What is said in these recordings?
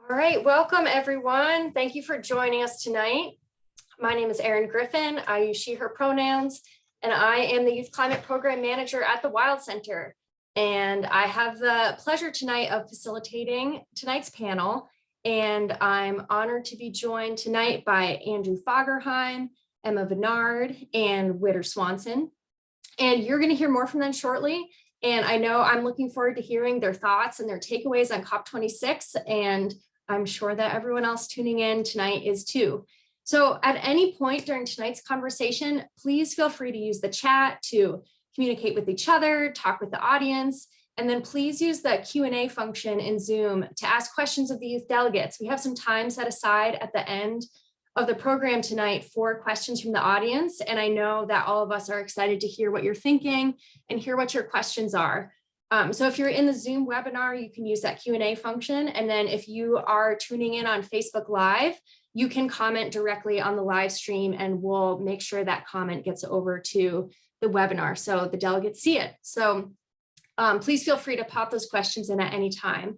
All right, welcome everyone. Thank you for joining us tonight. My name is Erin Griffin. I use she, her pronouns, and I am the Youth Climate Program Manager at the Wild Center. And I have the pleasure tonight of facilitating tonight's panel. And I'm honored to be joined tonight by Andrew Fogerheim, Emma Bernard, and Witter Swanson. And you're going to hear more from them shortly. And I know I'm looking forward to hearing their thoughts and their takeaways on COP26. And I'm sure that everyone else tuning in tonight is too. So at any point during tonight's conversation, please feel free to use the chat to communicate with each other, talk with the audience, and then please use the Q&A function in Zoom to ask questions of the youth delegates. We have some time set aside at the end of the program tonight for questions from the audience. And I know that all of us are excited to hear what you're thinking and hear what your questions are. So if you're in the Zoom webinar, you can use that Q&A function. And then if you are tuning in on Facebook Live, you can comment directly on the live stream and we'll make sure that comment gets over to the webinar so the delegates see it. So please feel free to pop those questions in at any time.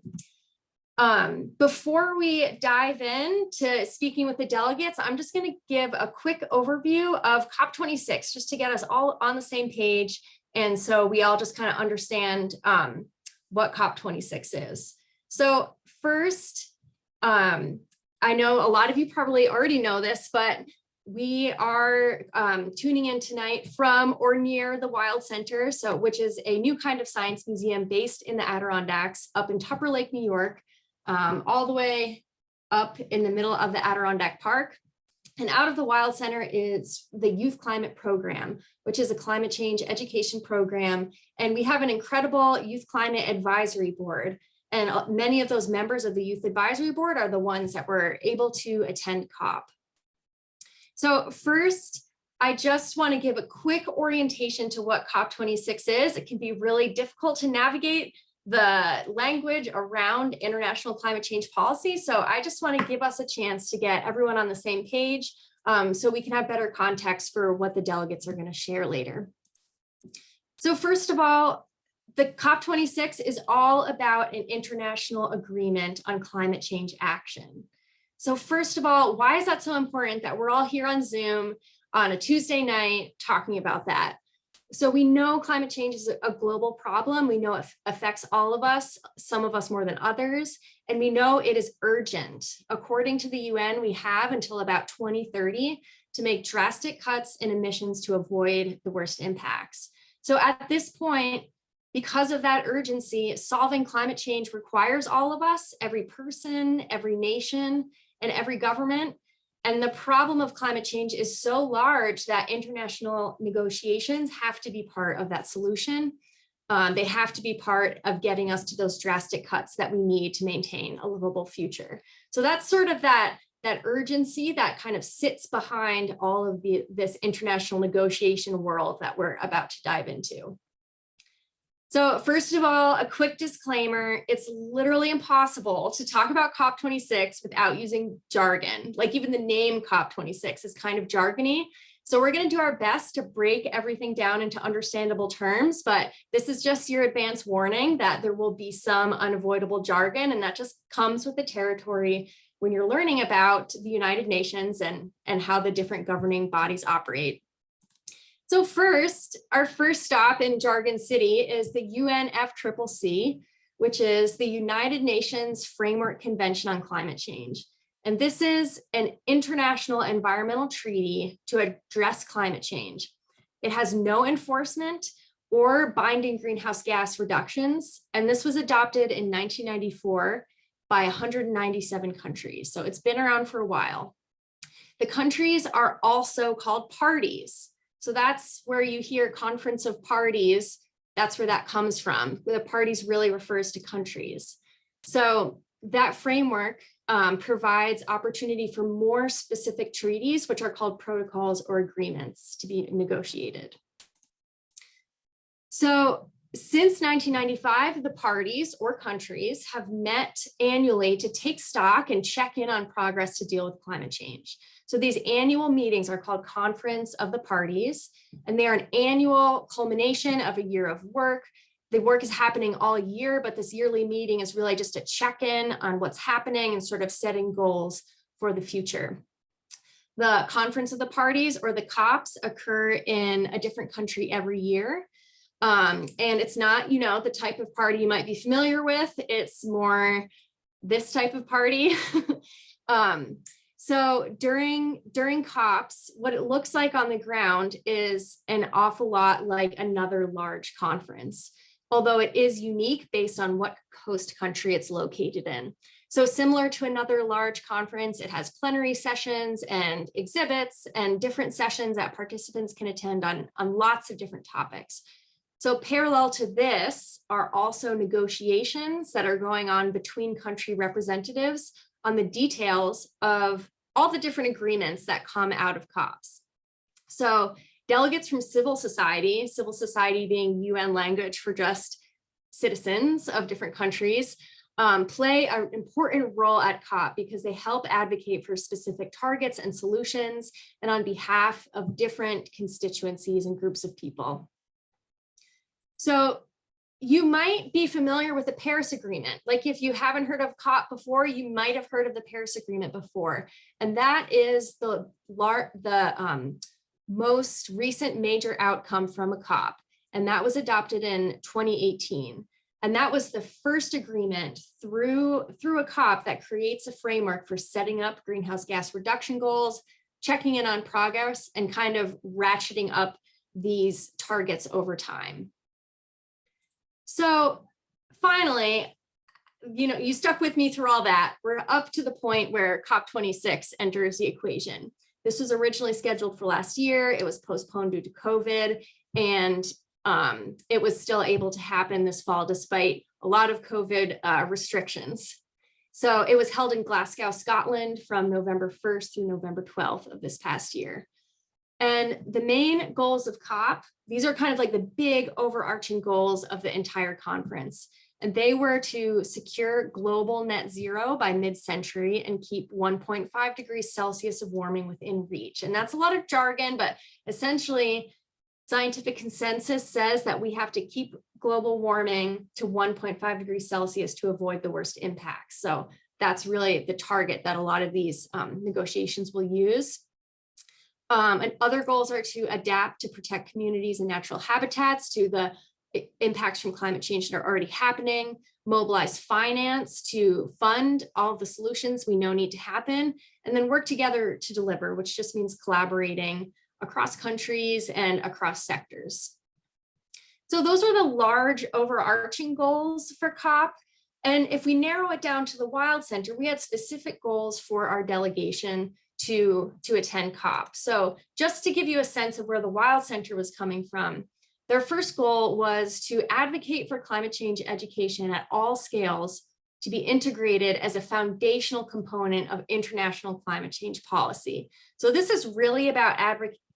Before we dive into speaking with the delegates, I'm just going to give a quick overview of COP26 just to get us all on the same page. And so we all just kind of understand what COP26 is. So first, I know a lot of you probably already know this, but we are tuning in tonight from or near the Wild Center, which is a new kind of science museum based in the Adirondacks up in Tupper Lake, New York, all the way up in the middle of the Adirondack Park. And out of the Wild Center is the Youth Climate Program, which is a climate change education program. And we have an incredible Youth Climate Advisory Board. And many of those members of the Youth Advisory Board are the ones that were able to attend COP. So first, I just want to give a quick orientation to what COP26 is. It can be really difficult to navigate the language around international climate change policy. So I just want to give us a chance to get everyone on the same page so we can have better context for what the delegates are going to share later. So first of all, the COP26 is all about an international agreement on climate change action. So first of all, why is that so important that we're all here on Zoom on a Tuesday night talking about that? So we know climate change is a global problem. We know it affects all of us, some of us more than others, and we know it is urgent. According to the UN, we have until about 2030 to make drastic cuts in emissions to avoid the worst impacts. So at this point, because of that urgency, solving climate change requires all of us, every person, every nation, and every government. And the problem of climate change is so large that international negotiations have to be part of that solution. They have to be part of getting us to those drastic cuts that we need to maintain a livable future. So that's sort of that urgency that kind of sits behind all of this international negotiation world that we're about to dive into. So first of all, a quick disclaimer, it's literally impossible to talk about COP26 without using jargon. Like even the name COP26 is kind of jargony. So we're going to do our best to break everything down into understandable terms, but this is just your advance warning that there will be some unavoidable jargon, and that just comes with the territory when you're learning about the United Nations and how the different governing bodies operate. So first, our first stop in Jargon City is the UNFCCC, which is the United Nations Framework Convention on Climate Change. And this is an international environmental treaty to address climate change. It has no enforcement or binding greenhouse gas reductions. And this was adopted in 1994 by 197 countries. So it's been around for a while. The countries are also called parties. So that's where you hear Conference of Parties. That's where that comes from. The parties really refers to countries. So that framework provides opportunity for more specific treaties, which are called protocols or agreements to be negotiated. So since 1995, the parties or countries have met annually to take stock and check in on progress to deal with climate change. So these annual meetings are called Conference of the Parties, and they are an annual culmination of a year of work the work is happening all year, but this yearly meeting is really just a check-in on what's happening and sort of setting goals for the future. The Conference of the Parties, or the COPs, occur in a different country every year. And it's not, the type of party you might be familiar with. It's more this type of party. So during COPs, what it looks like on the ground is an awful lot like another large conference, although it is unique based on what host country it's located in. So similar to another large conference, it has plenary sessions and exhibits and different sessions that participants can attend on lots of different topics. So parallel to this are also negotiations that are going on between country representatives on the details of all the different agreements that come out of COPs. So delegates from civil society being UN language for just citizens of different countries, play an important role at COP because they help advocate for specific targets and solutions and on behalf of different constituencies and groups of people. So you might be familiar with the Paris Agreement. Like if you haven't heard of COP before, you might have heard of the Paris Agreement before. And that is the most recent major outcome from a COP. And that was adopted in 2018. And that was the first agreement through a COP that creates a framework for setting up greenhouse gas reduction goals, checking in on progress, and kind of ratcheting up these targets over time. So finally, you stuck with me through all that. We're up to the point where COP26 enters the equation. This was originally scheduled for last year. It was postponed due to COVID, and it was still able to happen this fall despite a lot of COVID restrictions. So it was held in Glasgow, Scotland from November 1st through November 12th of this past year. And the main goals of COP, these are kind of like the big overarching goals of the entire conference. And they were to secure global net zero by mid-century and keep 1.5 degrees Celsius of warming within reach. And that's a lot of jargon, but essentially scientific consensus says that we have to keep global warming to 1.5 degrees Celsius to avoid the worst impacts. So that's really the target that a lot of these negotiations will use. And other goals are to adapt to protect communities and natural habitats to the impacts from climate change that are already happening, mobilize finance to fund all of the solutions we know need to happen, and then work together to deliver, which just means collaborating across countries and across sectors. So those are the large overarching goals for COP. And if we narrow it down to the Wild Center, we had specific goals for our delegation to attend COP. So just to give you a sense of where the Wild Center was coming from, their first goal was to advocate for climate change education at all scales to be integrated as a foundational component of international climate change policy. So this is really about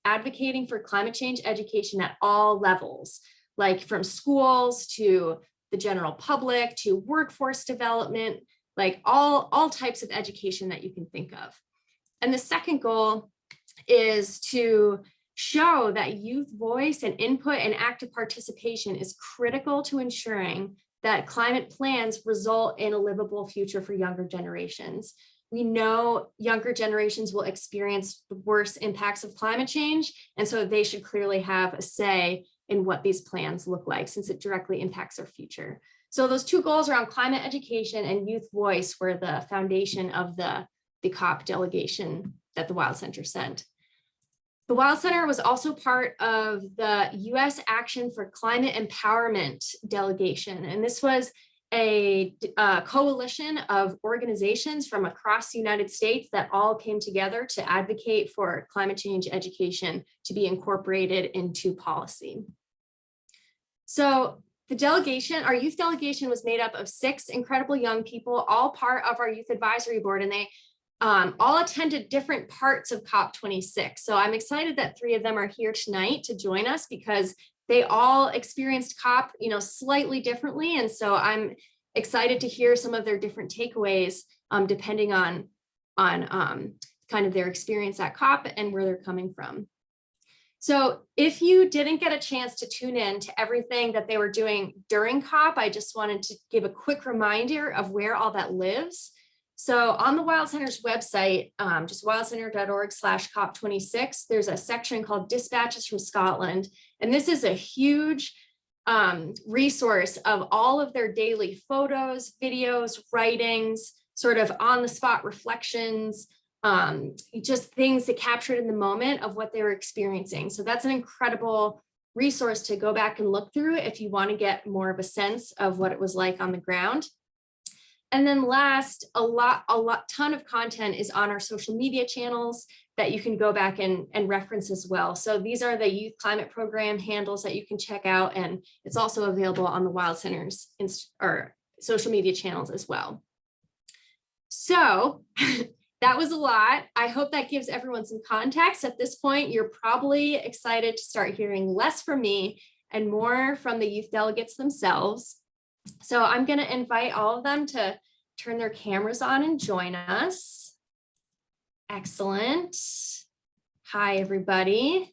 advocating for climate change education at all levels, like from schools to the general public to workforce development, like all types of education that you can think of. And the second goal is to show that youth voice and input and active participation is critical to ensuring that climate plans result in a livable future for younger generations. We know younger generations will experience the worst impacts of climate change, and so they should clearly have a say in what these plans look like, since it directly impacts our future. So those two goals around climate education and youth voice were the foundation of the COP delegation that the Wild Center sent. The Wild Center was also part of the US Action for Climate Empowerment delegation. And this was a coalition of organizations from across the United States that all came together to advocate for climate change education to be incorporated into policy. So the delegation, our youth delegation, was made up of 6 incredible young people, all part of our youth advisory board, and they all attended different parts of COP26. So I'm excited that 3 of them are here tonight to join us because they all experienced COP, slightly differently. And so I'm excited to hear some of their different takeaways depending on kind of their experience at COP and where they're coming from. So if you didn't get a chance to tune in to everything that they were doing during COP, I just wanted to give a quick reminder of where all that lives. So on the Wild Center's website, just wildcenter.org/COP26, there's a section called Dispatches from Scotland. And this is a huge resource of all of their daily photos, videos, writings, sort of on the spot reflections, just things that captured in the moment of what they were experiencing. So that's an incredible resource to go back and look through if you want to get more of a sense of what it was like on the ground. And then last, ton of content is on our social media channels that you can go back and reference as well. So these are the Youth Climate Program handles that you can check out, and it's also available on the Wild Center's social media channels as well. So that was a lot. I hope that gives everyone some context. At this point, you're probably excited to start hearing less from me and more from the youth delegates themselves. So I'm going to invite all of them to turn their cameras on and join us. Excellent. Hi, everybody.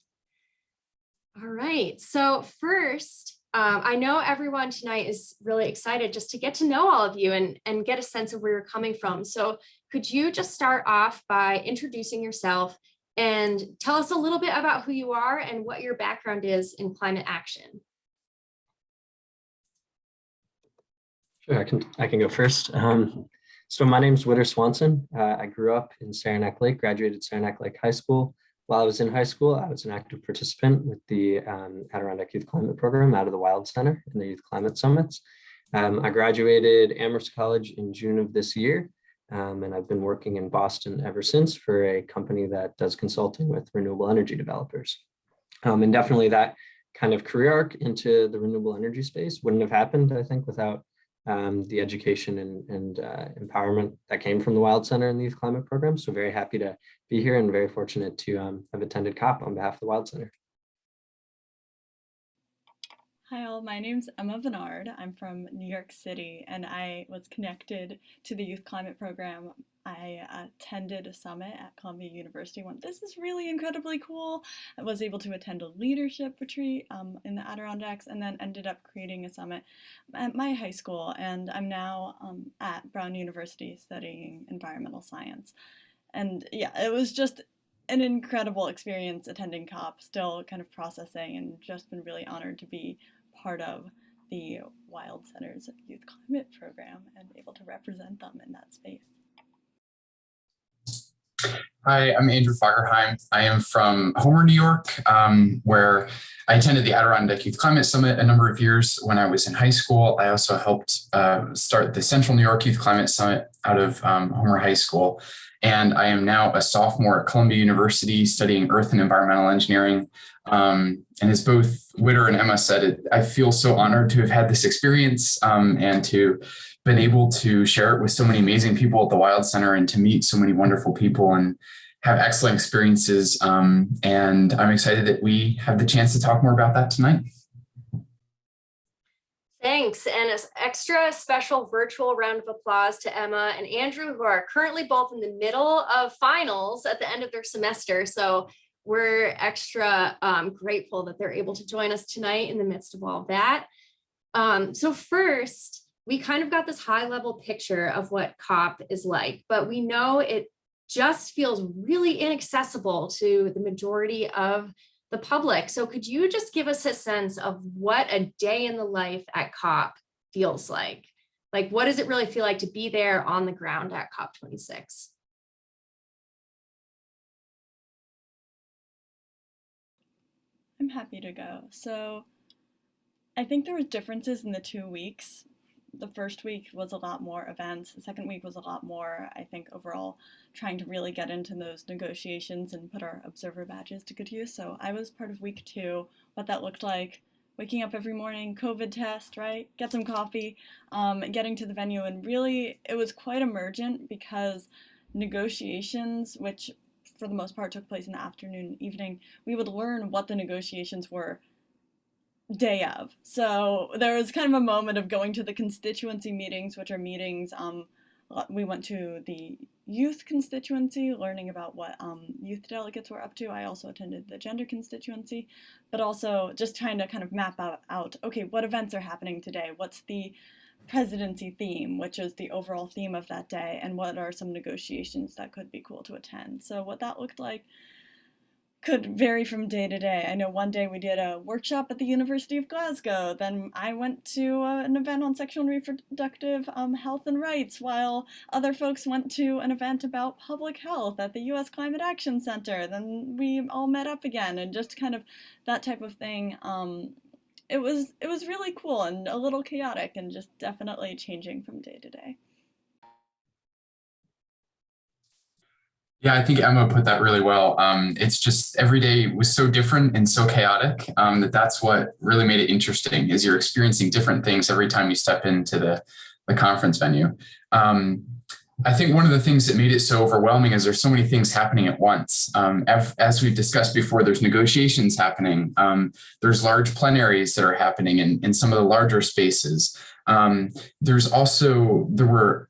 All right. So first, I know everyone tonight is really excited just to get to know all of you and get a sense of where you're coming from. So could you just start off by introducing yourself and tell us a little bit about who you are and what your background is in climate action? Sure, I can go first. So my name's Swanson. I grew up in Saranac Lake, graduated Saranac Lake High School. While I was in high school, I was an active participant with the Adirondack Youth Climate Program out of the Wild Center in the Youth Climate Summits. I graduated Amherst College in June of this year, and I've been working in Boston ever since for a company that does consulting with renewable energy developers. And definitely that kind of career arc into the renewable energy space wouldn't have happened, I think, without the education and empowerment that came from the Wild Center and the Youth Climate Program. So very happy to be here and very fortunate to have attended COP on behalf of the Wild Center. Hi all, my name's Emma Bernard. I'm from New York City and I was connected to the Youth Climate Program. I attended a summit at Columbia University. This is really incredibly cool. I was able to attend a leadership retreat in the Adirondacks and then ended up creating a summit at my high school. And I'm now at Brown University studying environmental science. And yeah, it was just an incredible experience attending COP, still kind of processing, and just been really honored to be part of the Wild Center's Youth Climate Program and able to represent them in that space. Hi, I'm Andrew Fogerheim. I am from Homer, New York, where I attended the Adirondack Youth Climate Summit a number of years when I was in high school. I also helped start the Central New York Youth Climate Summit out of Homer High School. And I am now a sophomore at Columbia University studying Earth and Environmental Engineering. And as both Witter and Emma said, I feel so honored to have had this experience and to been able to share it with so many amazing people at the Wild Center and to meet so many wonderful people and have excellent experiences. And I'm excited that we have the chance to talk more about that tonight. Thanks, and an extra special virtual round of applause to Emma and Andrew, who are currently both in the middle of finals at the end of their semester. So we're extra grateful that they're able to join us tonight in the midst of all that. So first, we kind of got this high-level picture of what COP is like, but we know it just feels really inaccessible to the majority of the public. So could you just give us a sense of what a day in the life at COP feels like? Like, what does it really feel like to be there on the ground at COP26? I'm happy to go. So I think there were differences in the 2 weeks. The first week was a lot more events. The second week was a lot more, I think, overall trying to really get into those negotiations and put our observer badges to good use. So I was part of week 2, what that looked like, waking up every morning, COVID test, right? Get some coffee, getting to the venue. And really, it was quite emergent because negotiations, which for the most part took place in the afternoon and evening, we would learn what the negotiations were day of. So there was kind of a moment of going to the constituency meetings, which are meetings. We went to the youth constituency, learning about what youth delegates were up to. I also attended the gender constituency, but also just trying to kind of map out, okay, what events are happening today? What's the presidency theme, which is the overall theme of that day, and what are some negotiations that could be cool to attend? So what that looked like could vary from day to day. I know one day we did a workshop at the University of Glasgow. Then I went to an event on sexual and reproductive health and rights, while other folks went to an event about public health at the U.S. Climate Action Center. Then we all met up again, and just kind of that type of thing. It was really cool and a little chaotic, and just definitely changing from day to day. Yeah, I think Emma put that really well. It's just every day was so different and so chaotic that's what really made it interesting, is you're experiencing different things every time you step into the conference venue. I think one of the things that made it so overwhelming is there's so many things happening at once. As we've discussed before, there's negotiations happening. There's large plenaries that are happening in some of the larger spaces. There were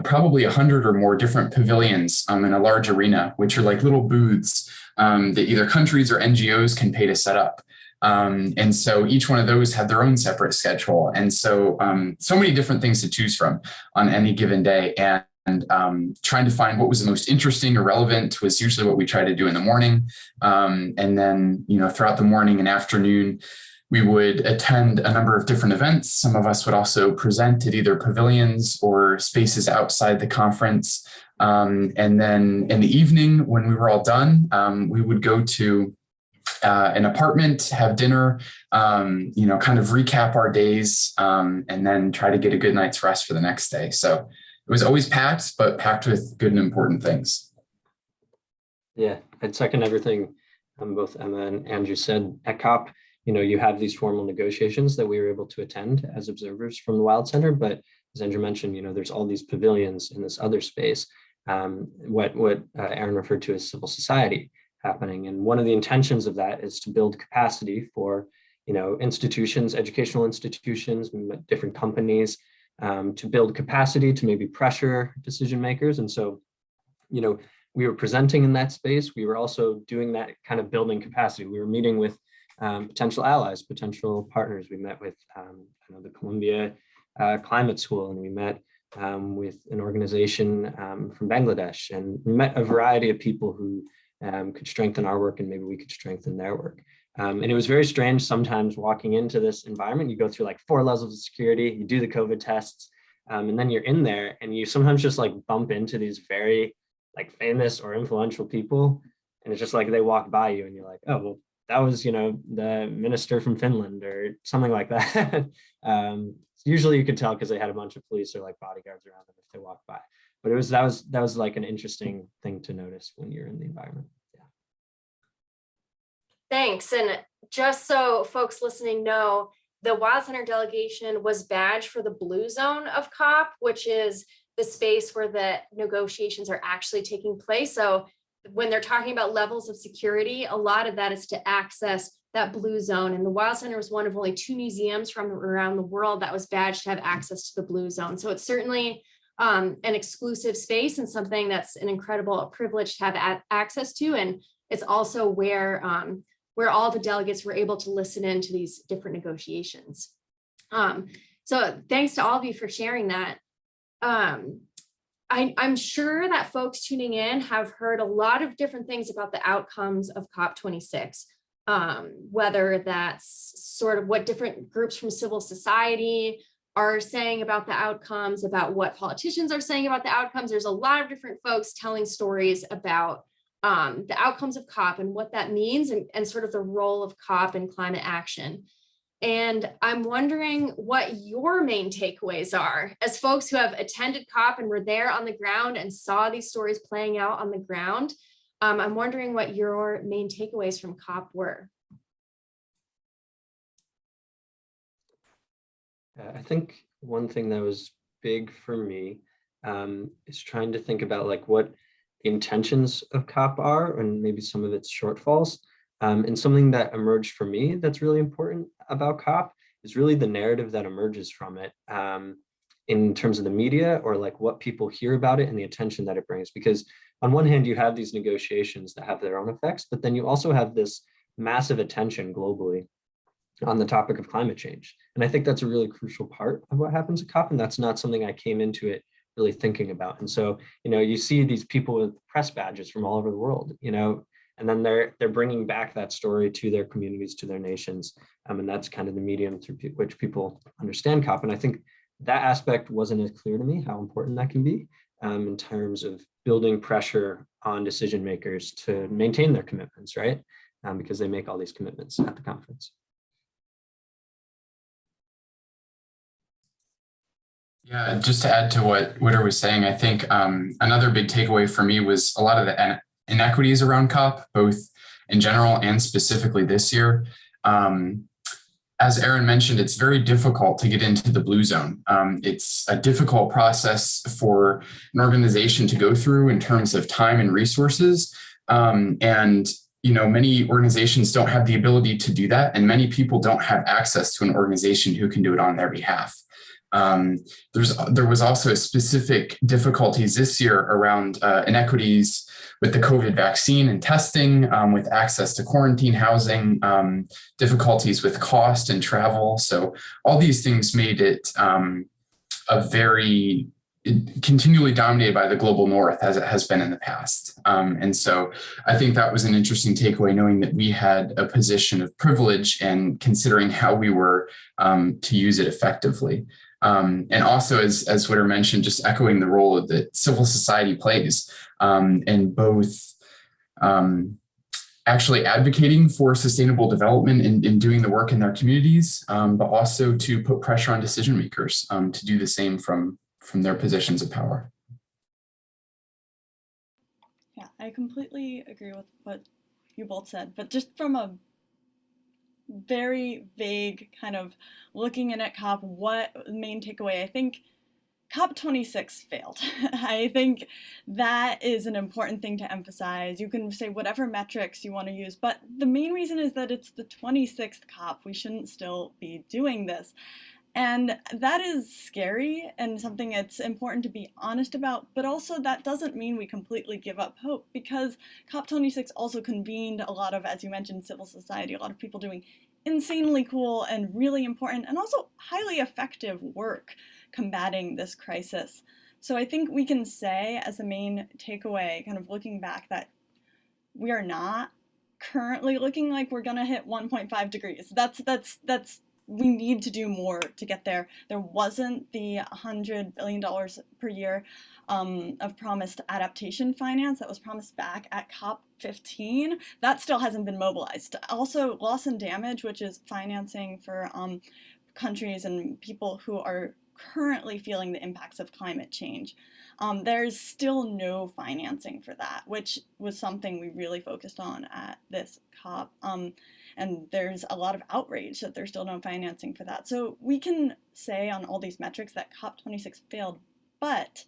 probably 100 or more different pavilions in a large arena, which are like little booths that either countries or NGOs can pay to set up. And so each one of those had their own separate schedule. And so so many different things to choose from on any given day. And trying to find what was the most interesting or relevant was usually what we try to do in the morning. And then, throughout the morning and afternoon, we would attend a number of different events. Some of us would also present at either pavilions or spaces outside the conference. And then in the evening, when we were all done, we would go to an apartment, have dinner, kind of recap our days, and then try to get a good night's rest for the next day. So it was always packed, but packed with good and important things. Yeah, I'd second everything both Emma and Andrew said. At COP, you have these formal negotiations that we were able to attend as observers from the Wild Center, but as Andrew mentioned, there's all these pavilions in this other space, what Aaron referred to as civil society happening. And one of the intentions of that is to build capacity for, institutions, educational institutions, different companies, to build capacity to maybe pressure decision makers. And so, we were presenting in that space. We were also doing that kind of building capacity. We were meeting with potential allies, potential partners. We met with the Columbia Climate School, and we met with an organization from Bangladesh, and we met a variety of people who could strengthen our work, and maybe we could strengthen their work. And it was very strange sometimes walking into this environment. You go through like 4 levels of security, you do the COVID tests, and then you're in there, and you sometimes just like bump into these very like famous or influential people, and it's just like they walk by you, and you're like, oh, well, that was, the minister from Finland or something like that. Usually you could tell because they had a bunch of police or like bodyguards around them if they walked by. But that was like an interesting thing to notice when you're in the environment. Yeah. Thanks. And just so folks listening know, the Wild Center delegation was badged for the blue zone of COP, which is the space where the negotiations are actually taking place. So when they're talking about levels of security, a lot of that is to access that blue zone. And the Wild Center was one of only 2 museums from around the world that was badged to have access to the blue zone. So it's certainly an exclusive space and something that's an incredible privilege to have access to. And it's also where all the delegates were able to listen in to these different negotiations. So thanks to all of you for sharing that. I'm sure that folks tuning in have heard a lot of different things about the outcomes of COP26, whether that's sort of what different groups from civil society are saying about the outcomes, about what politicians are saying about the outcomes. There's a lot of different folks telling stories about the outcomes of COP and what that means, and sort of the role of COP in climate action. And I'm wondering what your main takeaways are as folks who have attended COP and were there on the ground and saw these stories playing out on the ground. I'm wondering what your main takeaways from COP were. I think one thing that was big for me is trying to think about like what the intentions of COP are and maybe some of its shortfalls. And something that emerged for me that's really important about COP is really the narrative that emerges from it. in terms of the media or like what people hear about it and the attention that it brings. Because on one hand, you have these negotiations that have their own effects, but then you also have this massive attention globally on the topic of climate change. And I think that's a really crucial part of what happens at COP. And that's not something I came into it really thinking about. And so, you see these people with press badges from all over the world, and then they're bringing back that story to their communities, to their nations. And that's kind of the medium through which people understand COP. And I think that aspect wasn't as clear to me how important that can be in terms of building pressure on decision makers to maintain their commitments, right? Because they make all these commitments at the conference. Yeah, just to add to what Witter was saying, I think another big takeaway for me was a lot of the inequities around COP, both in general and specifically this year. As Aaron mentioned, it's very difficult to get into the blue zone. It's a difficult process for an organization to go through in terms of time and resources. And many organizations don't have the ability to do that, and many people don't have access to an organization who can do it on their behalf. There was also specific difficulties this year around inequities with the COVID vaccine and testing, with access to quarantine housing, difficulties with cost and travel. So all these things made it continually dominated by the global north as it has been in the past. And so I think that was an interesting takeaway, knowing that we had a position of privilege and considering how we were to use it effectively. And also, as Witter mentioned, just echoing the role that civil society plays in both actually advocating for sustainable development and doing the work in their communities, but also to put pressure on decision makers to do the same from their positions of power. Yeah, I completely agree with what you both said, but just from a very vague kind of looking in at COP, what main takeaway? I think COP26 failed. I think that is an important thing to emphasize. You can say whatever metrics you want to use, but the main reason is that it's the 26th COP. We shouldn't still be doing this. And that is scary and something it's important to be honest about, but also that doesn't mean we completely give up hope, because COP26 also convened a lot of, as you mentioned, civil society, a lot of people doing insanely cool and really important and also highly effective work combating this crisis. So I think we can say as the main takeaway, kind of looking back, that we are not currently looking like we're gonna hit 1.5 degrees. We need to do more to get there. There wasn't the $100 billion per year of promised adaptation finance that was promised back at COP15. That still hasn't been mobilized. Also, loss and damage, which is financing for countries and people who are currently feeling the impacts of climate change. There's still no financing for that, which was something we really focused on at this COP. And there's a lot of outrage that there's still no financing for that. So we can say on all these metrics that COP26 failed, but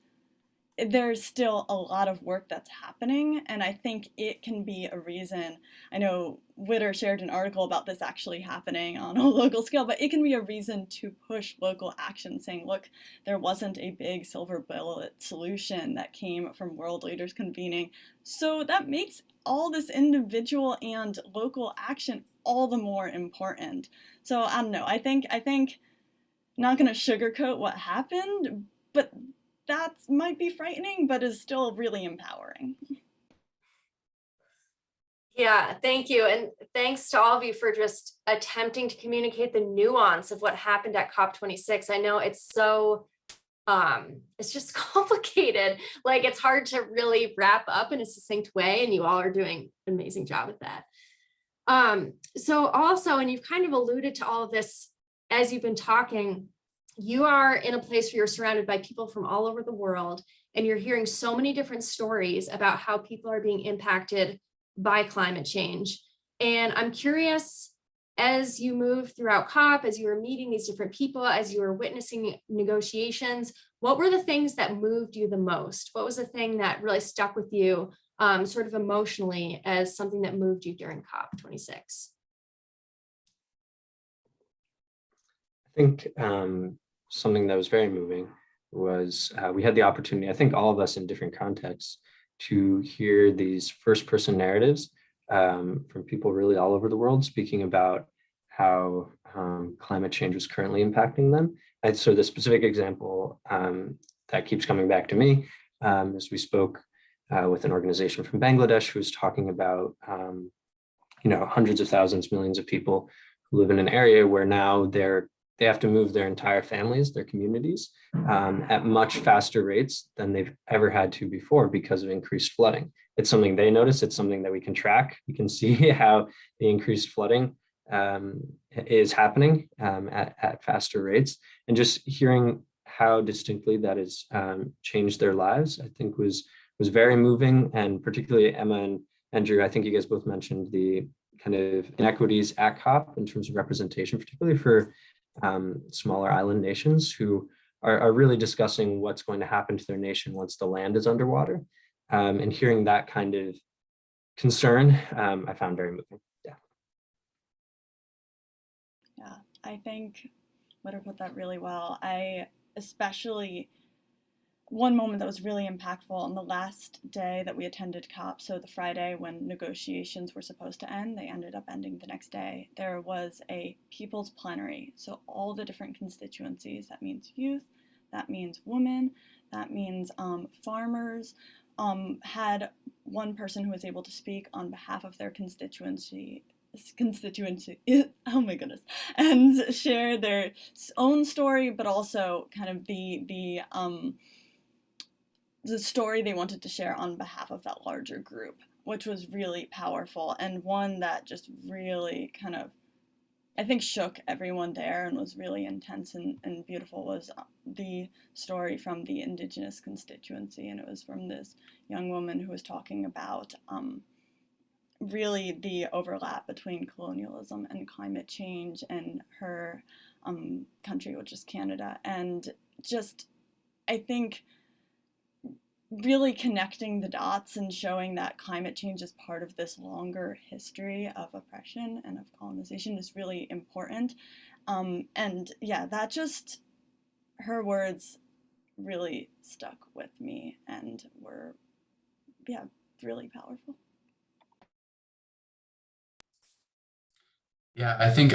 there's still a lot of work that's happening, and I think it can be a reason. I know Witter shared an article about this actually happening on a local scale, but it can be a reason to push local action, saying, look, there wasn't a big silver bullet solution that came from world leaders convening. So that makes all this individual and local action all the more important. So I don't know, I think not gonna sugarcoat what happened, but that might be frightening, but is still really empowering. Yeah, thank you. And thanks to all of you for just attempting to communicate the nuance of what happened at COP26. I know it's so, it's just complicated. Like, it's hard to really wrap up in a succinct way, and you all are doing an amazing job at that. So also, and you've kind of alluded to all of this as you've been talking, you are in a place where you're surrounded by people from all over the world, and you're hearing so many different stories about how people are being impacted by climate change. And I'm curious, as you move throughout COP, as you were meeting these different people, as you were witnessing negotiations, what were the things that moved you the most? What was the thing that really stuck with you sort of emotionally as something that moved you during COP26? I think something that was very moving was we had the opportunity, I think all of us in different contexts, to hear these first-person narratives from people really all over the world speaking about how climate change was currently impacting them. And so the specific example that keeps coming back to me is we spoke with an organization from Bangladesh who was talking about hundreds of thousands, millions of people who live in an area where now they have to move their entire families, their communities, at much faster rates than they've ever had to before because of increased flooding. It's something they notice. It's something that we can track. We can see how the increased flooding is happening at faster rates. And just hearing how distinctly that has changed their lives, I think was very moving. And particularly Emma and Andrew, I think you guys both mentioned the kind of inequities at COP in terms of representation, particularly for smaller island nations who are really discussing what's going to happen to their nation once the land is underwater. And hearing that kind of concern, I found very moving. Yeah, I think Witter put that really well. Especially one moment that was really impactful on the last day that we attended COP, so the Friday when negotiations were supposed to end, they ended up ending the next day. There was a people's plenary, so all the different constituencies, that means youth, that means women, that means farmers, had one person who was able to speak on behalf of their constituency, oh my goodness, and share their own story, but also kind of the story they wanted to share on behalf of that larger group, which was really powerful, and one that just really kind of, I think, shook everyone there and was really intense and beautiful, was the story from the Indigenous constituency. And it was from this young woman who was talking about really the overlap between colonialism and climate change in her country, which is Canada. And just, I think, really connecting the dots and showing that climate change is part of this longer history of oppression and of colonization is really important. And yeah, that just, her words really stuck with me and were, yeah, really powerful. Yeah, I think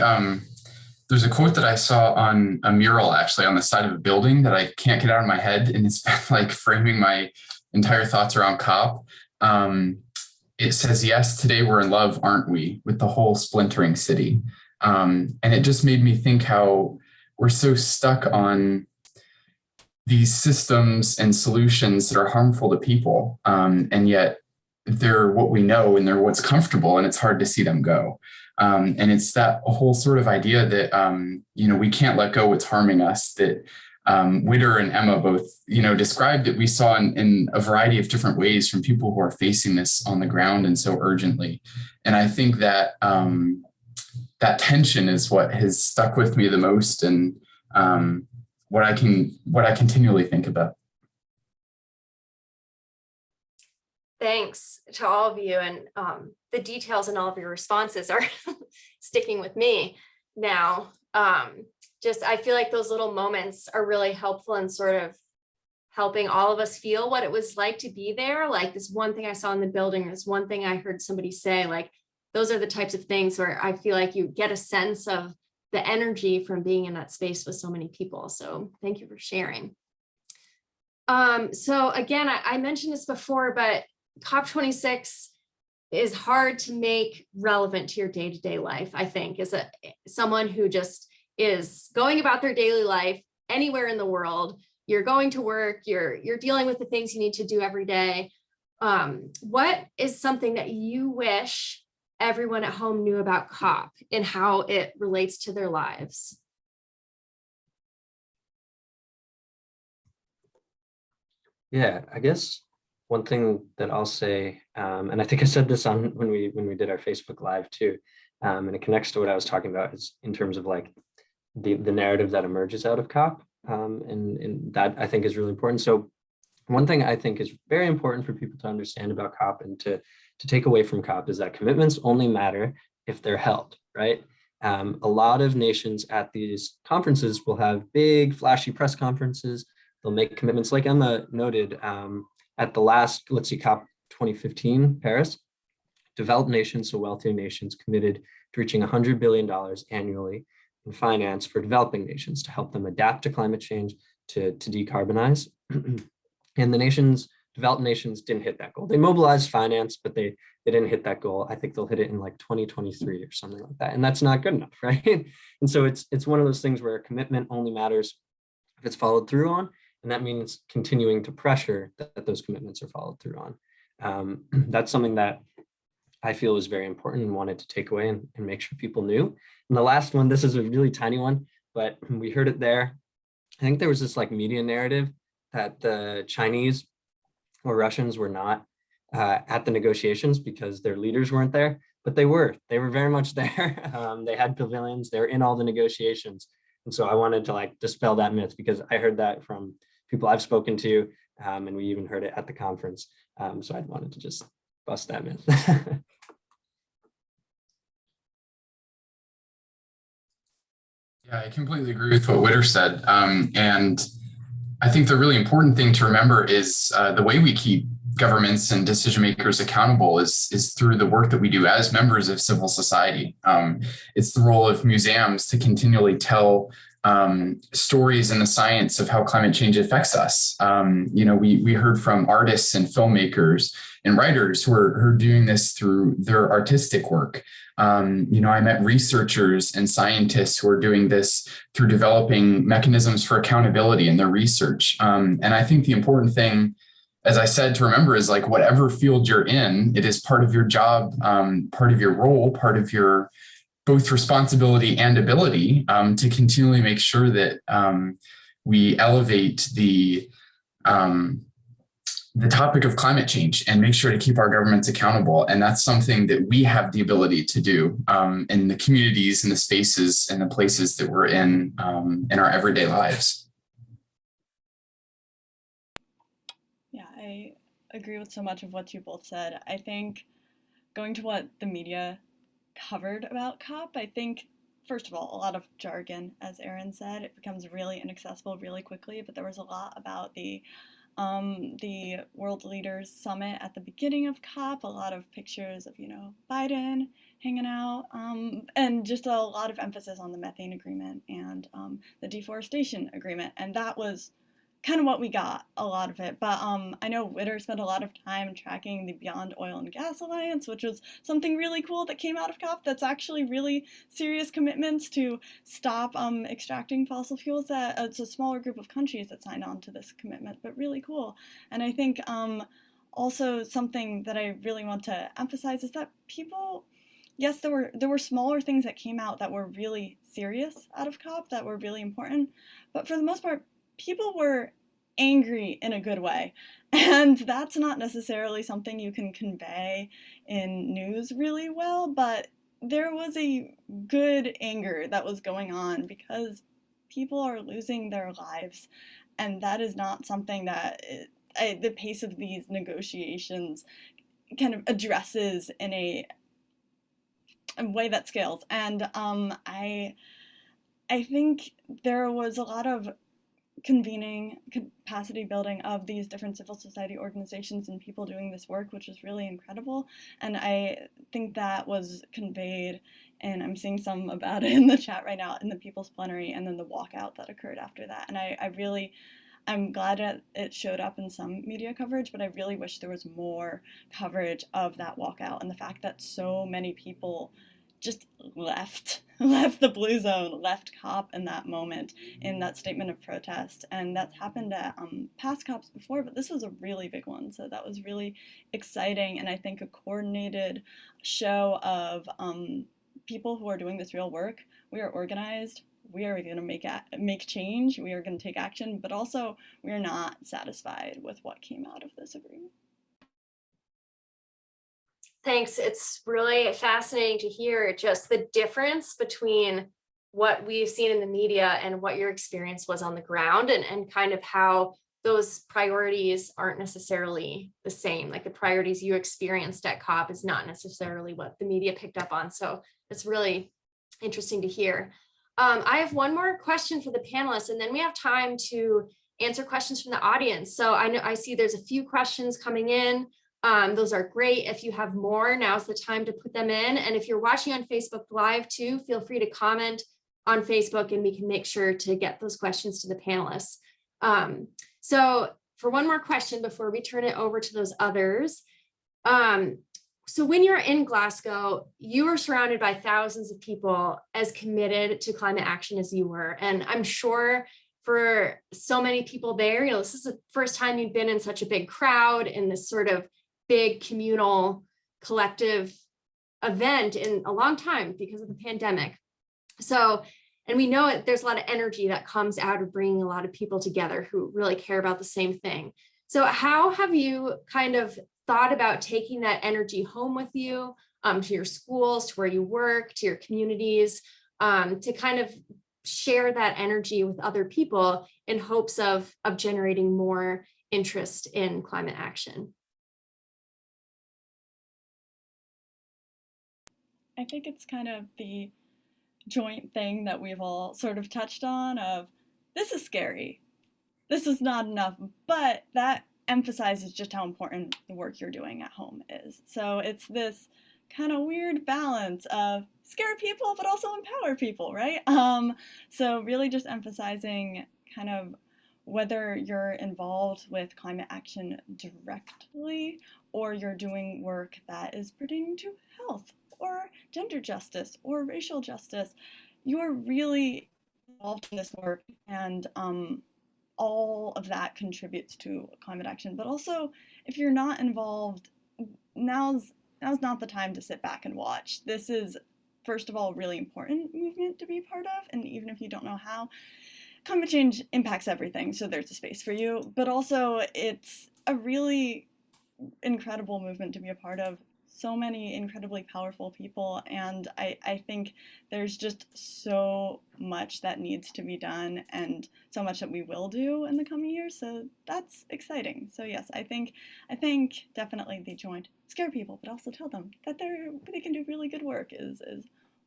there's a quote that I saw on a mural actually on the side of a building that I can't get out of my head, and it's been like framing my entire thoughts around COP. It says, "Yes, today we're in love, aren't we, with the whole splintering city?" And it just made me think how we're so stuck on these systems and solutions that are harmful to people, and yet they're what we know and they're what's comfortable, and it's hard to see them go. And it's that whole sort of idea that, we can't let go what's harming us, that Witter and Emma both, described that we saw in a variety of different ways from people who are facing this on the ground and so urgently. And I think that that tension is what has stuck with me the most, and what I continually think about. Thanks to all of you, and the details in all of your responses are sticking with me now. I feel like those little moments are really helpful in sort of helping all of us feel what it was like to be there. Like this one thing I saw in the building, this one thing I heard somebody say, like those are the types of things where I feel like you get a sense of the energy from being in that space with so many people. So thank you for sharing. So again, I mentioned this before, but COP26 is hard to make relevant to your day-to-day life, I think, as someone who just is going about their daily life anywhere in the world. You're going to work, you're dealing with the things you need to do every day. What is something that you wish everyone at home knew about COP and how it relates to their lives? Yeah, I guess one thing that I'll say, and I think I said this on when we did our Facebook Live too, and it connects to what I was talking about, is in terms of like the narrative that emerges out of COP, and that I think is really important. So one thing I think is very important for people to understand about COP and to take away from COP is that commitments only matter if they're held, right? A lot of nations at these conferences will have big flashy press conferences they'll make commitments like Emma noted at the last, let's see, COP 2015 Paris, developed nations, so wealthier nations, committed to reaching $100 billion annually in finance for developing nations to help them adapt to climate change, to decarbonize. And the developed nations didn't hit that goal. They mobilized finance, but they didn't hit that goal. I think they'll hit it in like 2023 or something like that. And that's not good enough, right? And so it's one of those things where commitment only matters if it's followed through on. And that means continuing to pressure that those commitments are followed through on. That's something that I feel is very important and wanted to take away and make sure people knew. And the last one, this is a really tiny one, but we heard it there. I think there was this like media narrative that the Chinese or Russians were not at the negotiations because their leaders weren't there, but they were very much there. They had pavilions, they were in all the negotiations. And so I wanted to like dispel that myth because I heard that from people I've spoken to, and we even heard it at the conference. So I wanted to just bust that myth. Yeah, I completely agree with what Witter said. And I think the really important thing to remember is the way we keep governments and decision makers accountable is through the work that we do as members of civil society. It's the role of museums to continually tell stories in the science of how climate change affects us. We heard from artists and filmmakers and writers who are doing this through their artistic work. I met researchers and scientists who are doing this through developing mechanisms for accountability in their research. And I think the important thing, as I said, to remember is like whatever field you're in, it is part of your job, part of your role, part of your both responsibility and ability to continually make sure that we elevate the topic of climate change and make sure to keep our governments accountable. And that's something that we have the ability to do in the communities and the spaces and the places that we're in our everyday lives. Yeah, I agree with so much of what you both said. I think going to what the media covered about COP, I think, first of all, a lot of jargon, as Erin said. It becomes really inaccessible really quickly, but there was a lot about the World Leaders Summit at the beginning of COP, a lot of pictures of, Biden hanging out, and just a lot of emphasis on the methane agreement and the deforestation agreement. And that was kind of what we got, a lot of it. But I know Witter spent a lot of time tracking the Beyond Oil and Gas Alliance, which was something really cool that came out of COP that's actually really serious commitments to stop extracting fossil fuels. It's a smaller group of countries that signed on to this commitment, but really cool. And I think also something that I really want to emphasize is that people, yes, there were smaller things that came out that were really serious out of COP that were really important, but for the most part, people were angry in a good way. And that's not necessarily something you can convey in news really well, but there was a good anger that was going on because people are losing their lives. And that is not something that the pace of these negotiations kind of addresses in a way that scales. And I think there was a lot of convening, capacity building of these different civil society organizations and people doing this work, which is really incredible. And I think that was conveyed, and I'm seeing some about it in the chat right now, in the People's Plenary and then the walkout that occurred after that. And I'm glad it showed up in some media coverage, but I really wish there was more coverage of that walkout and the fact that so many people just left the blue zone, left COP in that moment, in that statement of protest. And that's happened at past COPs before, but this was a really big one. So that was really exciting. And I think a coordinated show of people who are doing this real work. We are organized. We are going to make change. We are going to take action, but also we are not satisfied with what came out of this agreement. Thanks. It's really fascinating to hear just the difference between what we've seen in the media and what your experience was on the ground, and kind of how those priorities aren't necessarily the same. Like the priorities you experienced at COP is not necessarily what the media picked up on. So it's really interesting to hear. I have one more question for the panelists, and then we have time to answer questions from the audience. So I see there's a few questions coming in. Those are great. If you have more, now's the time to put them in. And if you're watching on Facebook Live too, feel free to comment on Facebook and we can make sure to get those questions to the panelists. So for one more question before we turn it over to those others. So when you're in Glasgow, you are surrounded by thousands of people as committed to climate action as you were. And I'm sure for so many people there, this is the first time you've been in such a big crowd in this sort of big communal collective event in a long time because of the pandemic. So, and we know there's a lot of energy that comes out of bringing a lot of people together who really care about the same thing. So how have you kind of thought about taking that energy home with you to your schools, to where you work, to your communities, to kind of share that energy with other people in hopes of generating more interest in climate action? I think it's kind of the joint thing that we've all sort of touched on of, this is scary, this is not enough, but that emphasizes just how important the work you're doing at home is. So it's this kind of weird balance of scare people, but also empower people, right? So really just emphasizing kind of whether you're involved with climate action directly or you're doing work that is pertaining to health or gender justice or racial justice, you're really involved in this work, and all of that contributes to climate action. But also, if you're not involved, now's not the time to sit back and watch. This is, first of all, a really important movement to be part of, and even if you don't know how, climate change impacts everything, so there's a space for you. But also, it's a really incredible movement to be a part of. So many incredibly powerful people, and I think there's just so much that needs to be done and so much that we will do in the coming years, so that's exciting. So yes, I think definitely the joint scare people, but also tell them that they can do really good work is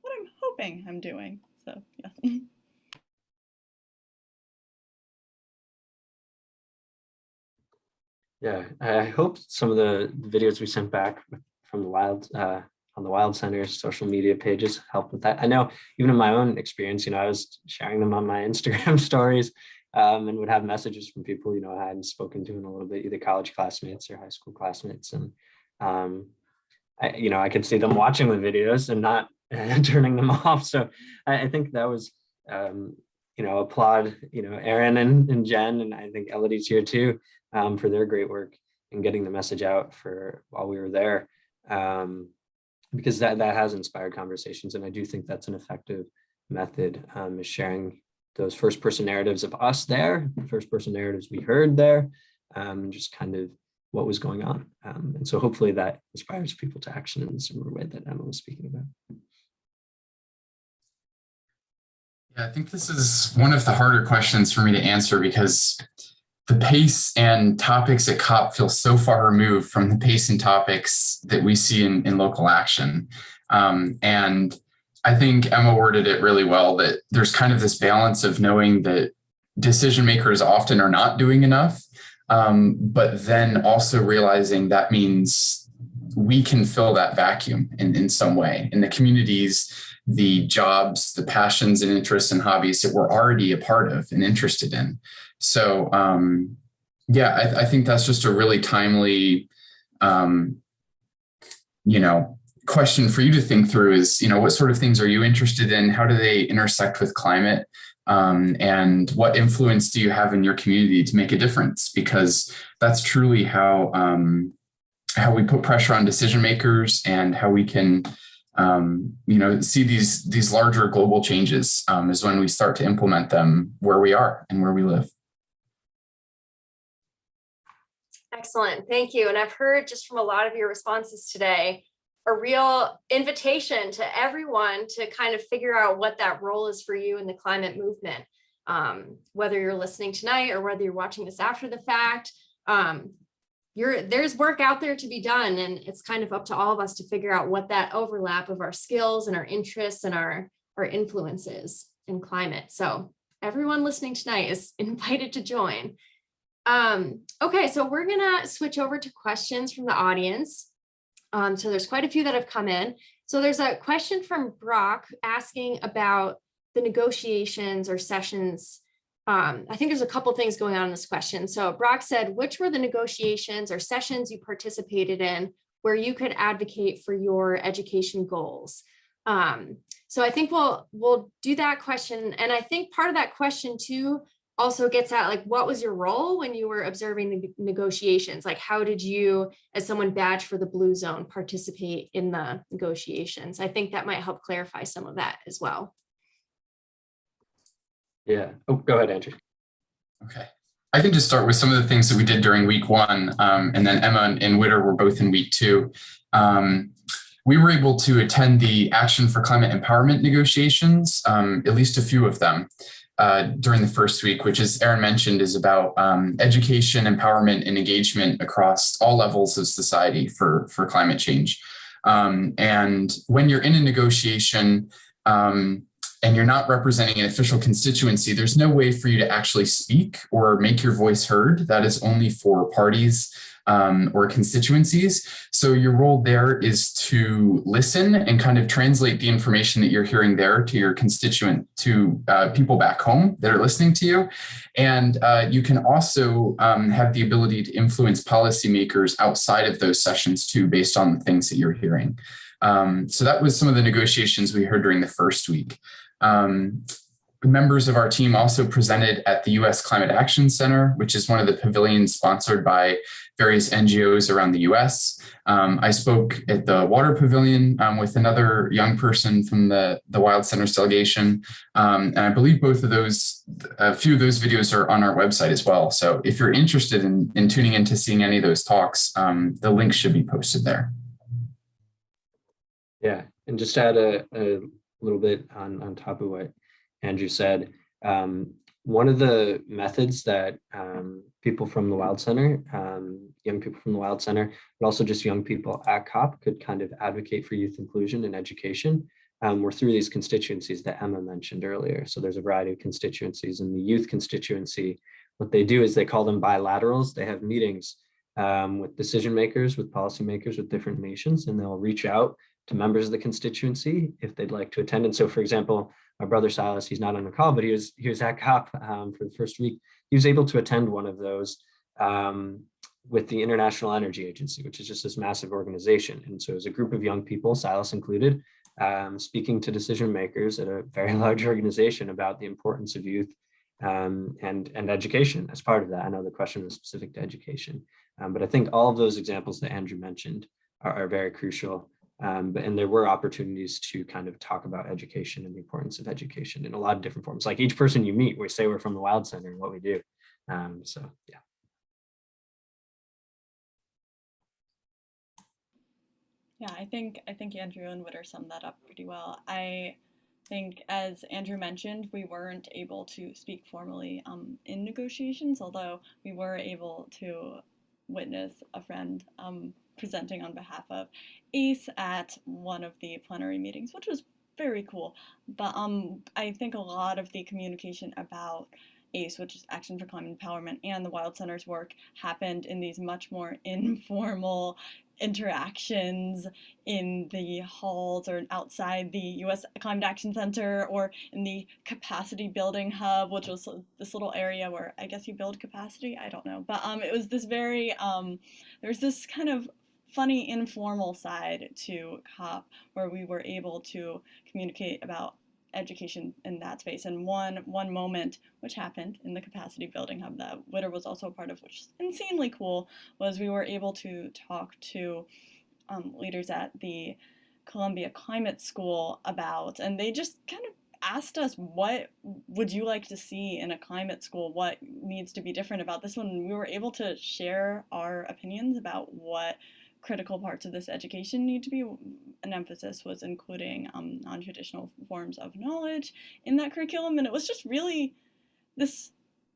what I'm hoping I'm doing. So yes. Yeah, I hope some of the videos we sent back from the Wild on the Wild Center's social media pages help with that. I know even in my own experience, I was sharing them on my Instagram stories and would have messages from people, I hadn't spoken to in a little bit, either college classmates or high school classmates. And, I could see them watching the videos and not turning them off. So I think that was, applaud, Erin and Jen, and I think Elodie's here too, for their great work in getting the message out while we were there. Because that has inspired conversations. And I do think that's an effective method, is sharing those first person narratives of us there, first person narratives we heard there, and just kind of what was going on. And so hopefully that inspires people to action in the similar way that Emma was speaking about. Yeah, I think this is one of the harder questions for me to answer because the pace and topics at COP feel so far removed from the pace and topics that we see in local action. And I think Emma worded it really well, that there's kind of this balance of knowing that decision makers often are not doing enough, but then also realizing that means we can fill that vacuum in some way in the communities, the jobs, the passions and interests and hobbies that we're already a part of and interested in. So, I think that's just a really timely, question for you to think through is, what sort of things are you interested in? How do they intersect with climate? And what influence do you have in your community to make a difference? Because that's truly how we put pressure on decision makers and how we can, see these larger global changes is when we start to implement them where we are and where we live. Excellent, thank you. And I've heard just from a lot of your responses today, a real invitation to everyone to kind of figure out what that role is for you in the climate movement. Whether you're listening tonight or whether you're watching this after the fact, there's work out there to be done, and it's kind of up to all of us to figure out what that overlap of our skills and our interests and our influences in climate. So everyone listening tonight is invited to join. Okay, so we're gonna switch over to questions from the audience. So there's quite a few that have come in. So there's a question from Brock asking about the negotiations or sessions. I think there's a couple things going on in this question. So Brock said, which were the negotiations or sessions you participated in where you could advocate for your education goals? So I think we'll do that question. And I think part of that question too also gets at like, what was your role when you were observing the negotiations? Like, how did you, as someone badged for the Blue Zone, participate in the negotiations? I think that might help clarify some of that as well. Yeah. Oh, go ahead, Andrew. Okay. I can just start with some of the things that we did during week 1, and then Emma and Witter were both in week 2. We were able to attend the Action for Climate Empowerment negotiations, at least a few of them, during the first week, which, as Erin mentioned, is about education, empowerment, and engagement across all levels of society for climate change. And when you're in a negotiation, and you're not representing an official constituency, there's no way for you to actually speak or make your voice heard. That is only for parties or constituencies. So your role there is to listen and kind of translate the information that you're hearing there to your constituent, to people back home that are listening to you. And you can also have the ability to influence policymakers outside of those sessions too, based on the things that you're hearing. So that was some of the negotiations we heard during the first week. Members of our team also presented at the U.S. Climate Action Center, which is one of the pavilions sponsored by various NGOs around the U.S. I spoke at the Water Pavilion with another young person from the Wild Centers delegation. And I believe both of those, a few of those videos are on our website as well. So if you're interested in tuning into seeing any of those talks, the link should be posted there. Yeah, and just to add a little bit on top of what Andrew said, one of the methods that people from the Wild Center, young people from the Wild Center, but also just young people at COP could kind of advocate for youth inclusion and education were through these constituencies that Emma mentioned earlier. So there's a variety of constituencies. In the youth constituency, what they do is they call them bilaterals. They have meetings with decision makers, with policymakers, with different nations, and they'll reach out to members of the constituency if they'd like to attend. And so, for example, my brother Silas, he's not on the call, but he was at COP for the first week. He was able to attend one of those with the International Energy Agency, which is just this massive organization. And so it was a group of young people, Silas included, speaking to decision makers at a very large organization about the importance of youth and education as part of that. I know the question was specific to education, but I think all of those examples that Andrew mentioned are very crucial. And there were opportunities to kind of talk about education and the importance of education in a lot of different forms. Like each person you meet, we say we're from the Wild Center and what we do. So yeah. Yeah, I think Andrew and Witter summed that up pretty well. I think, as Andrew mentioned, we weren't able to speak formally in negotiations, although we were able to witness a friend presenting on behalf of ACE at one of the plenary meetings, which was very cool. But I think a lot of the communication about ACE, which is Action for Climate Empowerment, and the Wild Center's work happened in these much more informal interactions in the halls or outside the U.S. Climate Action Center or in the capacity building hub, which was this little area where I guess you build capacity. I don't know. But it was this very, there's this kind of funny informal side to COP where we were able to communicate about education in that space. And one moment which happened in the capacity building hub that Witter was also a part of, which is insanely cool, was we were able to talk to leaders at the Columbia Climate School about, and they just kind of asked us, what would you like to see in a climate school? What needs to be different about this one? And we were able to share our opinions about what critical parts of this education need to be. An emphasis was including non-traditional forms of knowledge in that curriculum. And it was just really this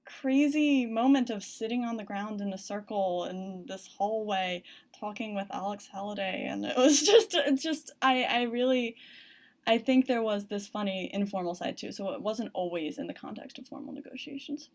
crazy moment of sitting on the ground in a circle in this hallway talking with Alex Halliday. And it was I really I think there was this funny informal side too, so it wasn't always in the context of formal negotiations.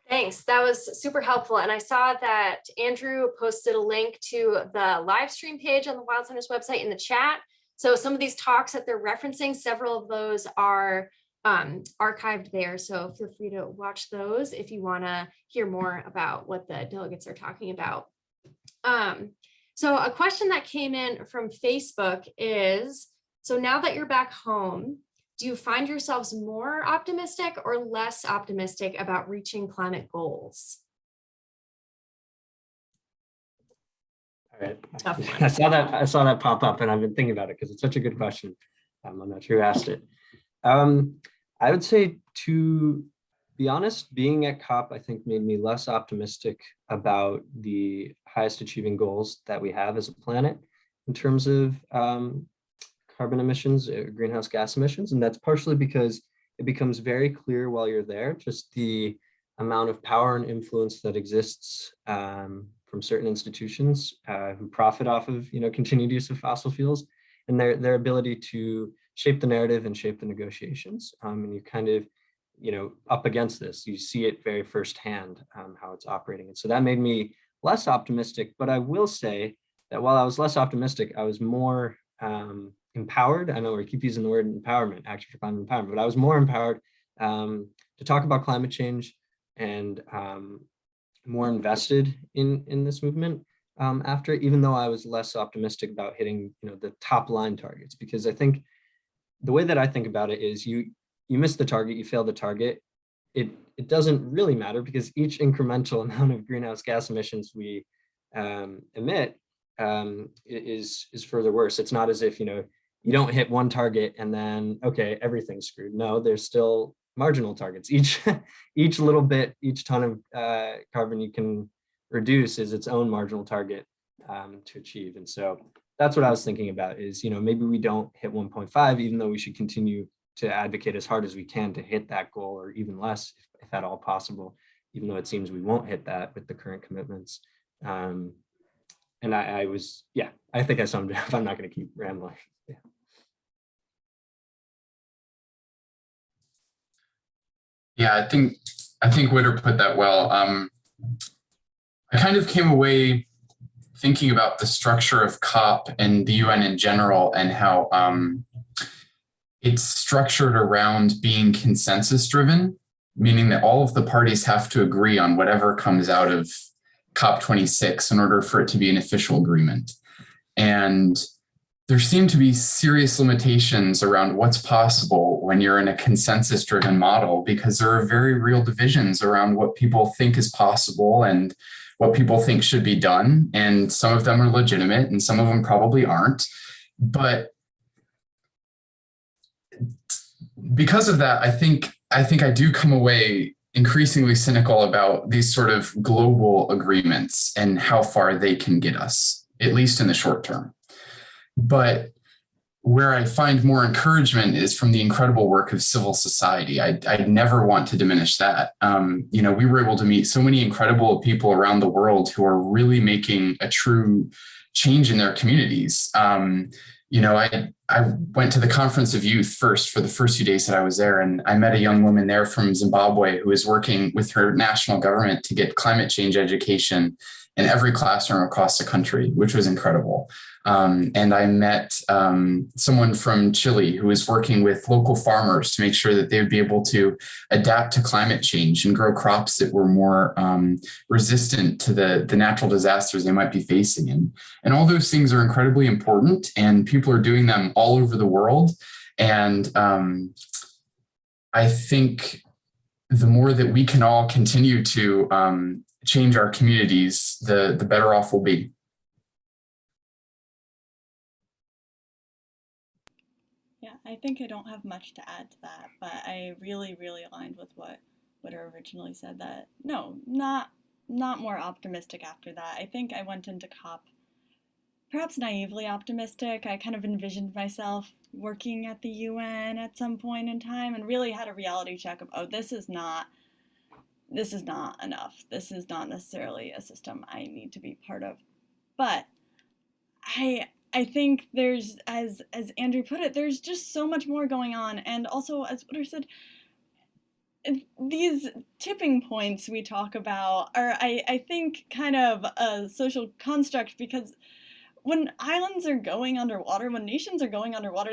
Thanks, that was super helpful. And I saw that Andrew posted a link to the live stream page on the Wild Center's website in the chat. So some of these talks that they're referencing, several of those are archived there. So feel free to watch those if you want to hear more about what the delegates are talking about. So a question that came in from Facebook is, so now that you're back home, do you find yourselves more optimistic or less optimistic about reaching climate goals? All right. Tough one. I saw that pop up, and I've been thinking about it because it's such a good question. I'm not sure who asked it. I would say, to be honest, being at COP, I think, made me less optimistic about the highest achieving goals that we have as a planet in terms of carbon emissions, greenhouse gas emissions. And that's partially because it becomes very clear while you're there, just the amount of power and influence that exists from certain institutions who profit off of, continued use of fossil fuels, and their ability to shape the narrative and shape the negotiations. And you kind of, up against this, you see it very firsthand how it's operating. And so that made me less optimistic. But I will say that while I was less optimistic, I was more empowered. I know we keep using the word empowerment, action for climate empowerment, but I was more empowered to talk about climate change and more invested in this movement after, even though I was less optimistic about hitting, the top line targets, because I think the way that I think about it is you miss the target, you fail the target. It doesn't really matter because each incremental amount of greenhouse gas emissions we emit is further worse. It's not as if, you don't hit one target and then, okay, everything's screwed. No, there's still marginal targets. Each little bit, each ton of carbon you can reduce is its own marginal target to achieve. And so that's what I was thinking about is, maybe we don't hit 1.5, even though we should continue to advocate as hard as we can to hit that goal, or even less, if at all possible, even though it seems we won't hit that with the current commitments. And I think I summed it up. I'm not going to keep rambling. Yeah. Yeah, I think Witter put that well. I kind of came away thinking about the structure of COP and the UN in general, and how it's structured around being consensus driven, meaning that all of the parties have to agree on whatever comes out of COP26 in order for it to be an official agreement. And there seem to be serious limitations around what's possible when you're in a consensus driven model, because there are very real divisions around what people think is possible and what people think should be done. And some of them are legitimate and some of them probably aren't. But because of that, I think I do come away increasingly cynical about these sort of global agreements and how far they can get us, at least in the short term. But where I find more encouragement is from the incredible work of civil society. I never want to diminish that. We were able to meet so many incredible people around the world who are really making a true change in their communities. I went to the Conference of Youth first for the first few days that I was there, and I met a young woman there from Zimbabwe who is working with her national government to get climate change education in every classroom across the country, which was incredible. And I met someone from Chile who was working with local farmers to make sure that they would be able to adapt to climate change and grow crops that were more resistant to the natural disasters they might be facing. And all those things are incredibly important, and people are doing them all over the world. And I think the more that we can all continue to change our communities, the better off we'll be. Yeah, I think I don't have much to add to that, but I really, really aligned with what Witter originally said, that no, not more optimistic after that. I think I went into COP perhaps naively optimistic. I kind of envisioned myself working at the UN at some point in time, and really had a reality check of, oh, this is not enough. This is not necessarily a system I need to be part of. But I think there's, as Andrew put it, there's just so much more going on. And also, as Wouter said, these tipping points we talk about are, I think, kind of a social construct, because when islands are going underwater, when nations are going underwater,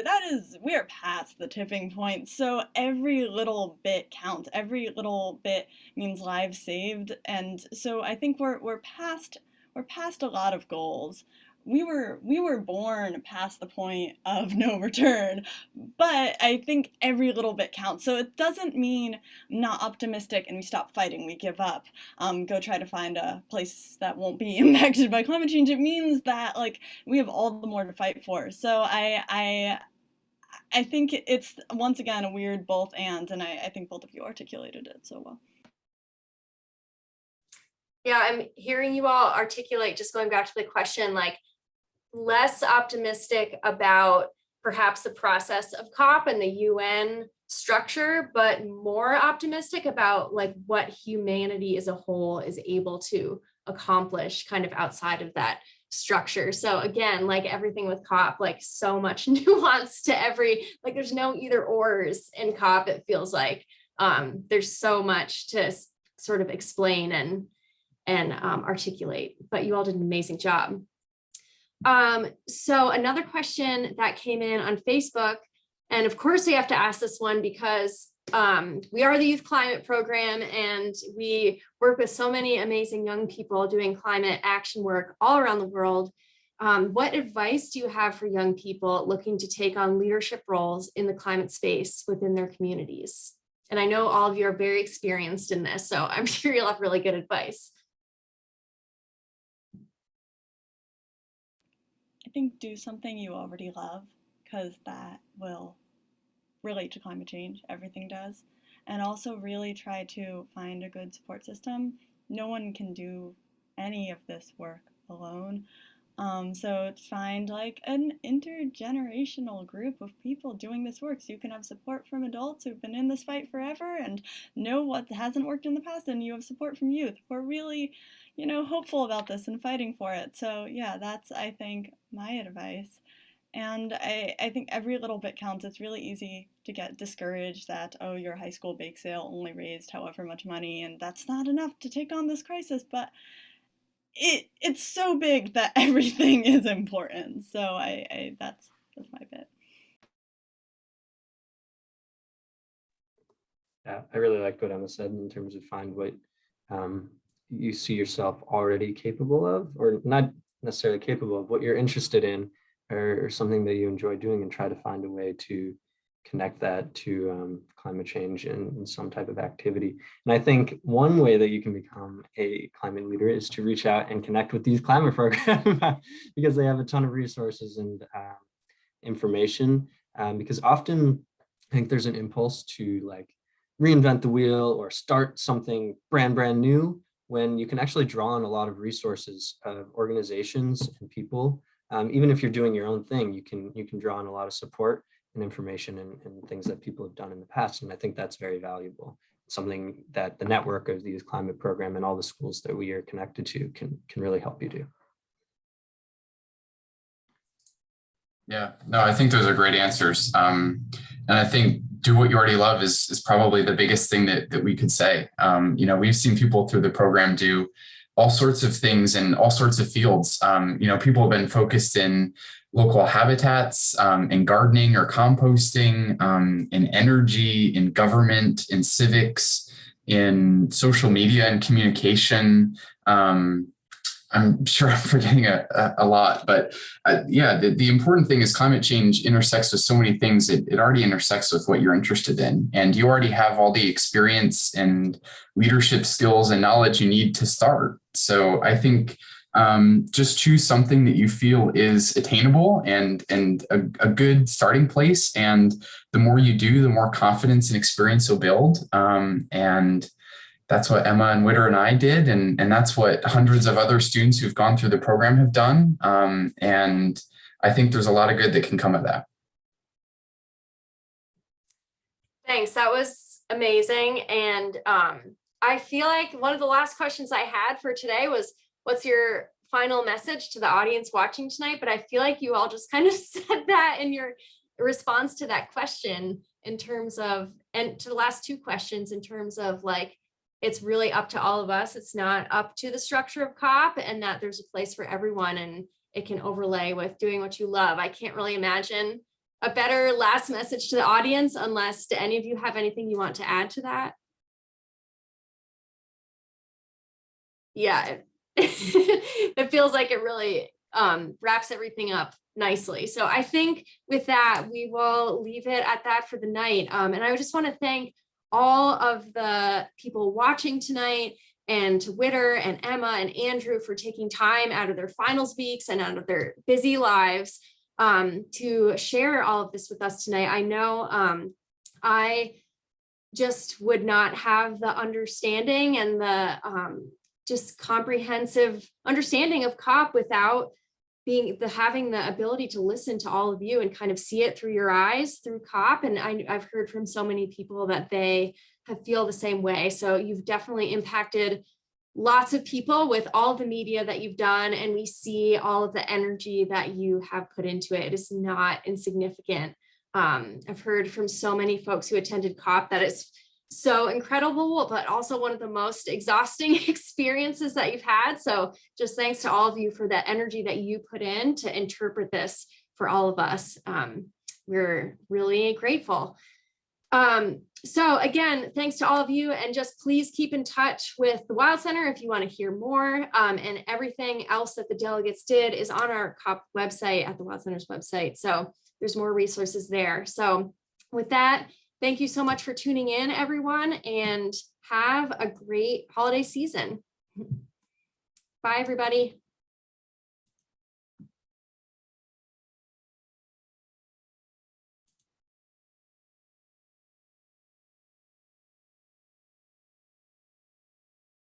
we are past the tipping point. So every little bit counts. Every little bit means lives saved. And so I think we're past a lot of goals. We were born past the point of no return, but I think every little bit counts. So it doesn't mean not optimistic and we stop fighting, we give up, go try to find a place that won't be impacted by climate change. It means that, like, we have all the more to fight for. So I think it's, once again, a weird both and I think both of you articulated it so well. Yeah, I'm hearing you all articulate, just going back to the question, like, less optimistic about perhaps the process of COP and the UN structure, but more optimistic about like what humanity as a whole is able to accomplish kind of outside of that structure. So again, like everything with COP, like so much nuance to every, like there's no either ors in COP. It feels like there's so much to sort of explain and articulate, but you all did an amazing job. So another question that came in on Facebook, and of course we have to ask this one because we are the Youth Climate Program and we work with so many amazing young people doing climate action work all around the world. What advice do you have for young people looking to take on leadership roles in the climate space within their communities? And I know all of you are very experienced in this, so I'm sure you'll have really good advice. I think do something you already love, because that will relate to climate change. Everything does. And also really try to find a good support system. No one can do any of this work alone. So find like an intergenerational group of people doing this work, so you can have support from adults who've been in this fight forever and know what hasn't worked in the past, and you have support from youth who are really, you know, hopeful about this and fighting for it. So yeah, that's, I think, my advice. And I think every little bit counts. It's really easy to get discouraged that, oh, your high school bake sale only raised however much money and that's not enough to take on this crisis, but it's so big that everything is important. So that's my bit. Yeah, I really like what Emma said in terms of find what you see yourself already capable of, or not necessarily capable of, what you're interested in, or something that you enjoy doing, and try to find a way to connect that to climate change in some type of activity. And I think one way that you can become a climate leader is to reach out and connect with these climate programs because they have a ton of resources and information. Because often I think there's an impulse to like reinvent the wheel or start something brand new, when you can actually draw on a lot of resources of organizations and people. Even if you're doing your own thing, you can draw on a lot of support and information and things that people have done in the past. And I think that's very valuable. Something that the network of the Youth Climate Program and all the schools that we are connected to can really help you do. Yeah, no, I think those are great answers. And I think do what you already love is probably the biggest thing that we could say. You know, we've seen people through the program do all sorts of things in all sorts of fields. You know, people have been focused in local habitats, in gardening or composting, in energy, in government, in civics, in social media and communication. I'm sure I'm forgetting a lot, but yeah, the important thing is climate change intersects with so many things. It already intersects with what you're interested in, and you already have all the experience and leadership skills and knowledge you need to start. So I think just choose something that you feel is attainable and a good starting place. And the more you do, the more confidence and experience you'll build. And that's what Emma and Witter and I did. And that's what hundreds of other students who've gone through the program have done. And I think there's a lot of good that can come of that. Thanks, that was amazing. And I feel like one of the last questions I had for today was, what's your final message to the audience watching tonight, but I feel like you all just kind of said that in your response to that question in terms of, and to the last two questions in terms of like, it's really up to all of us. It's not up to the structure of COP, and that there's a place for everyone and it can overlay with doing what you love. I can't really imagine a better last message to the audience, unless do any of you have anything you want to add to that? Yeah, it feels like it really wraps everything up nicely. So I think with that, we will leave it at that for the night. And I just want to thank all of the people watching tonight, and to Witter and Emma and Andrew for taking time out of their finals weeks and out of their busy lives to share all of this with us tonight. I know I just would not have the understanding and the just comprehensive understanding of COP without having the ability to listen to all of you and kind of see it through your eyes through COP. And I've heard from so many people that they feel the same way. So you've definitely impacted lots of people with all the media that you've done, and we see all of the energy that you have put into it. It is not insignificant. I've heard from so many folks who attended COP that it's so incredible, but also one of the most exhausting experiences that you've had. So just thanks to all of you for that energy that you put in to interpret this for all of us. We're really grateful. So again, thanks to all of you, and just please keep in touch with the Wild Center if you want to hear more, and everything else that the delegates did is on our COP website, at the Wild Center's website. So there's more resources there. So with that, thank you so much for tuning in, everyone, and have a great holiday season. Bye, everybody.